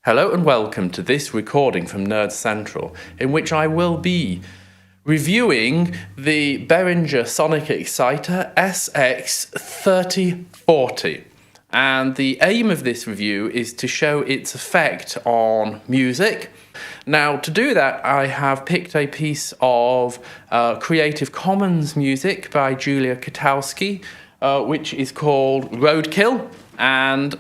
Hello and welcome to this recording from Nerd Central, in which I will be reviewing the Behringer Sonic Exciter SX3040. And the aim of this review is to show its effect on music. Now, to do that, I have picked a piece of Creative Commons music by Julia Katowski, which is called Roadkill. And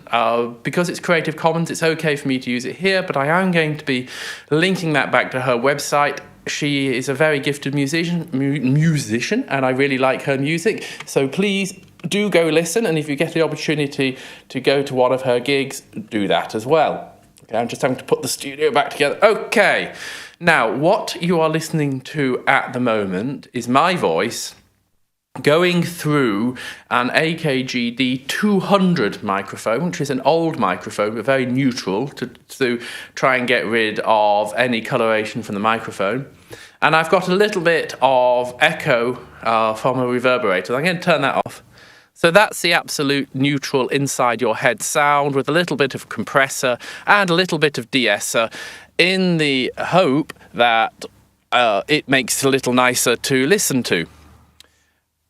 because it's Creative Commons, it's okay for me to use it here, but I am going to be linking that back to her website. She is a very gifted musician, and I really like her music. So please do go listen, and if you get the opportunity to go to one of her gigs, do that as well. Okay, I'm just having to put the studio back together. Okay, now what you are listening to at the moment is my voice going through an AKG D200 microphone, which is an old microphone, but very neutral, to try and get rid of any coloration from the microphone. And I've got a little bit of echo from a reverberator. I'm going to turn that off. So that's the absolute neutral inside your head sound with a little bit of compressor and a little bit of de-esser in the hope that it makes it a little nicer to listen to.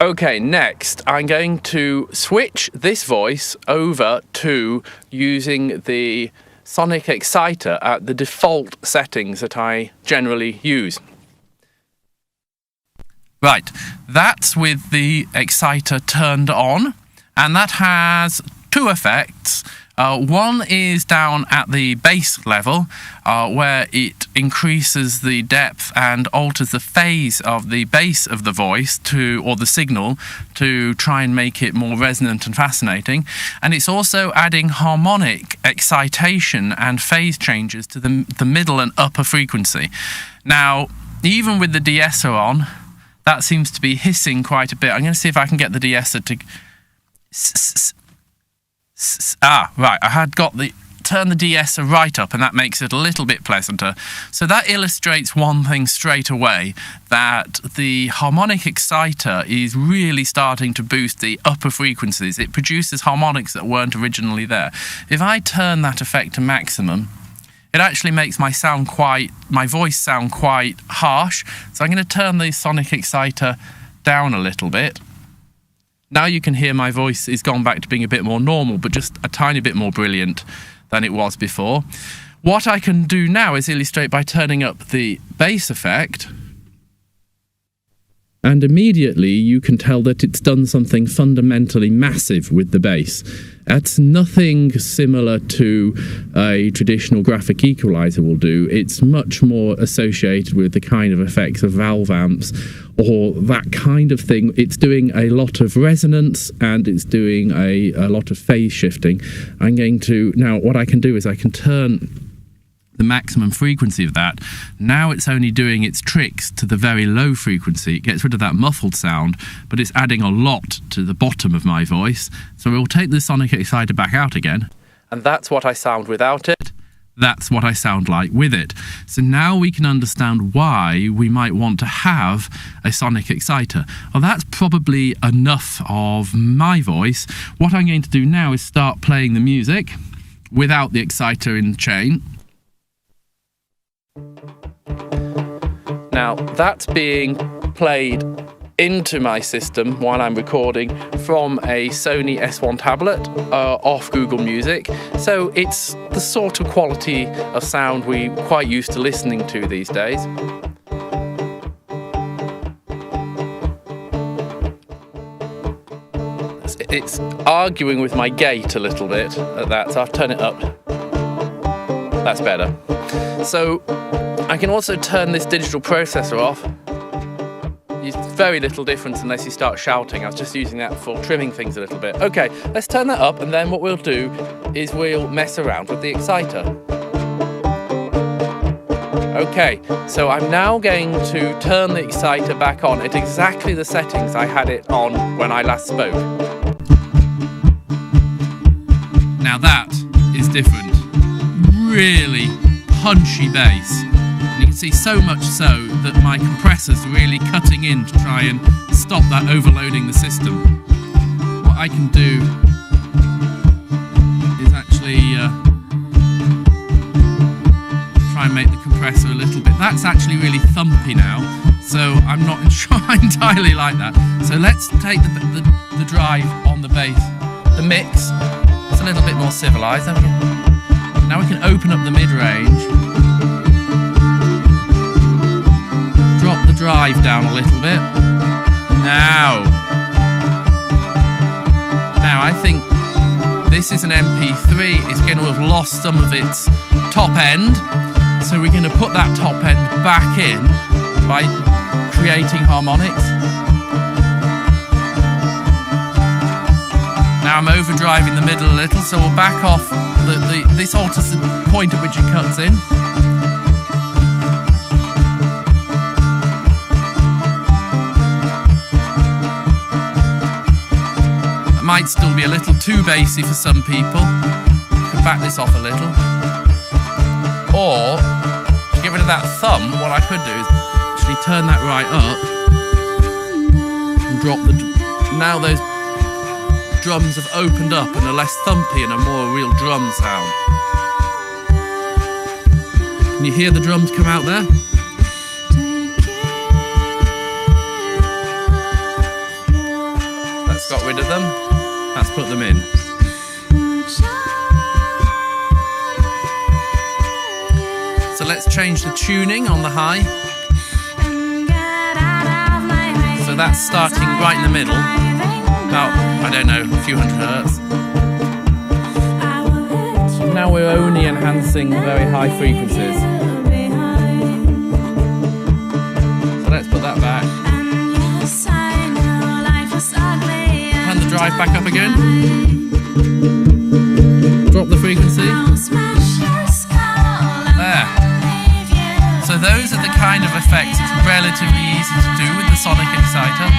Okay, next I'm going to switch this voice over to using the Sonic Exciter at the default settings that I generally use. Right, that's with the Exciter turned on, and that has two effects. One is down at the bass level, where it increases the depth and alters the phase of the bass of the voice or the signal to try and make it more resonant and fascinating. And it's also adding harmonic excitation and phase changes to the middle and upper frequency. Now, even with the de-esser on, that seems to be hissing quite a bit. I'm going to see if I can get the de-esser to... right, I had got turn the de-esser right up, and that makes it a little bit pleasanter. So that illustrates one thing straight away, that the harmonic exciter is really starting to boost the upper frequencies. It produces harmonics that weren't originally there. If I turn that effect to maximum, it actually makes my voice sound quite harsh. So I'm going to turn the Sonic Exciter down a little bit. Now you can hear my voice is gone back to being a bit more normal, but just a tiny bit more brilliant than it was before. What I can do now is illustrate by turning up the bass effect. And immediately you can tell that it's done something fundamentally massive with the bass. That's nothing similar to a traditional graphic equalizer will do. It's much more associated with the kind of effects of valve amps or that kind of thing. It's doing a lot of resonance and it's doing a lot of phase shifting. Now what I can do is I can turn the maximum frequency of that. Now it's only doing its tricks to the very low frequency. It gets rid of that muffled sound, but it's adding a lot to the bottom of my voice. So we'll take the Sonic Exciter back out again. And that's what I sound without it. That's what I sound like with it. So now we can understand why we might want to have a Sonic Exciter. Well, that's probably enough of my voice. What I'm going to do now is start playing the music without the exciter in the chain. Now, that's being played into my system while I'm recording from a Sony S1 tablet off Google Music. So it's the sort of quality of sound we're quite used to listening to these days. It's arguing with my gate a little bit at that, so I've turned it up. That's better. So I can also turn this digital processor off. It's very little difference unless you start shouting. I was just using that for trimming things a little bit. Okay, let's turn that up, and then what we'll do is we'll mess around with the exciter. Okay, so I'm now going to turn the exciter back on at exactly the settings I had it on when I last spoke. Now that is different. Really punchy bass. And you can see so much so that my compressor's really cutting in to try and stop that overloading the system. What I can do is actually compressor a little bit. That's actually really thumpy now, so I'm not sure I entirely like that. So let's take the drive on the bass, the mix. It's a little bit more civilized. Now we can open up the mid-range. Drop the drive down a little bit. Now I think this is an MP3. It's going to have lost some of its top end, so we're going to put that top end back in by creating harmonics. Now I'm overdriving the middle a little, so we'll back off. This alters the point at which it cuts in. It might still be a little too bassy for some people. Could back this off a little. Or, to get rid of that thumb, what I could do is actually turn that right up and drop the... Now those drums have opened up and are less thumpy and a more real drum sound. Can you hear the drums come out there? Let's got rid of them. Let's put them in. So let's change the tuning on the high. So that's starting right in the middle. About, I don't know, a few hundred hertz. Now we're only enhancing very high frequencies. So let's put that back. Turn the drive back up again. Drop the frequency. There. So those are the kind of effects it's relatively easy to do with the Sonic Exciter.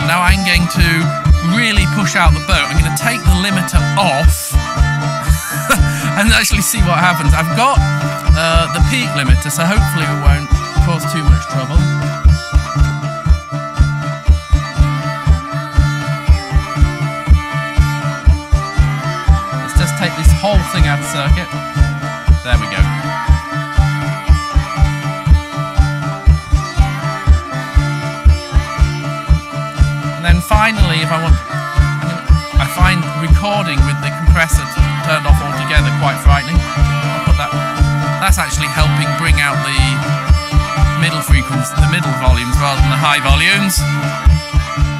Now I'm going to really push out the boat. I'm going to take the limiter off and actually see what happens. I've got the peak limiter, so hopefully it won't cause too much trouble. Let's just take this whole thing out of circuit. There we go. Finally, if I find recording with the compressor turned off altogether quite frightening. I'll put that. That's actually helping bring out the middle frequencies, the middle volumes rather than the high volumes.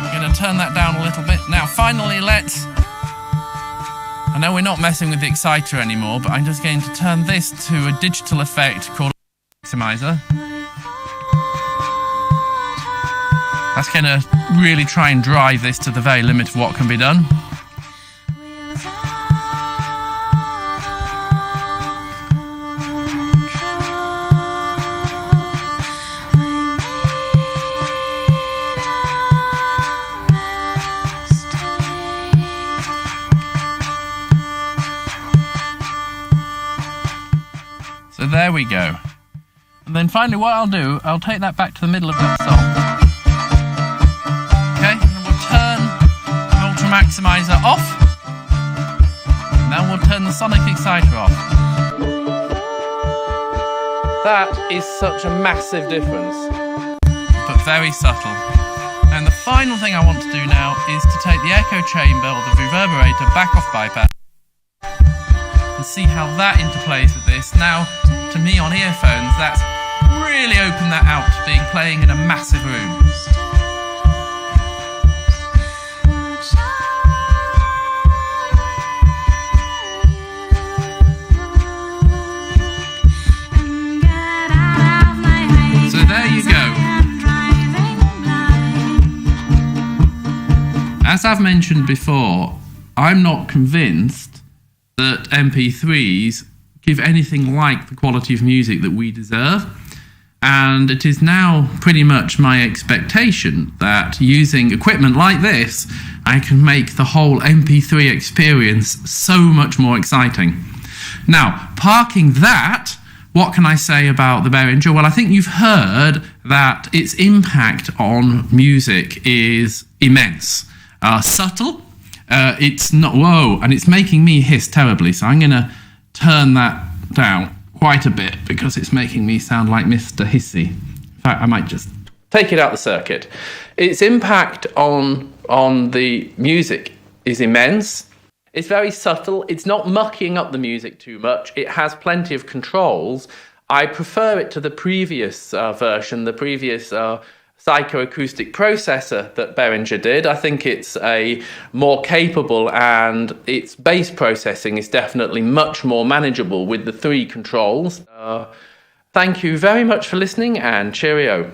I'm going to turn that down a little bit. Now, finally, I know we're not messing with the exciter anymore, but I'm just going to turn this to a digital effect called maximizer. That's going to really try and drive this to the very limit of what can be done. So there we go. And then finally what I'll do, I'll take that back to the middle of that song. Maximizer off. Now we'll turn the Sonic Exciter off. That is such a massive difference, but very subtle. And the final thing I want to do now is to take the echo chamber or the reverberator back off bypass and see how that interplays with this. Now, to me on earphones, that's really opened that out to being playing in a massive room. As I've mentioned before, I'm not convinced that MP3s give anything like the quality of music that we deserve, and it is now pretty much my expectation that using equipment like this, I can make the whole MP3 experience so much more exciting. Now, parking that, what can I say about the Behringer? Well, I think you've heard that its impact on music is immense. Subtle, it's not, whoa, and it's making me hiss terribly, so I'm going to turn that down quite a bit because it's making me sound like Mr. Hissy. In fact, I might just take it out the circuit. Its impact on the music is immense. It's very subtle. It's not mucking up the music too much. It has plenty of controls. I prefer it to the previous version, the previous psychoacoustic processor that Behringer did. I think it's a more capable, and its bass processing is definitely much more manageable with the 3 controls. Thank you very much for listening, and cheerio.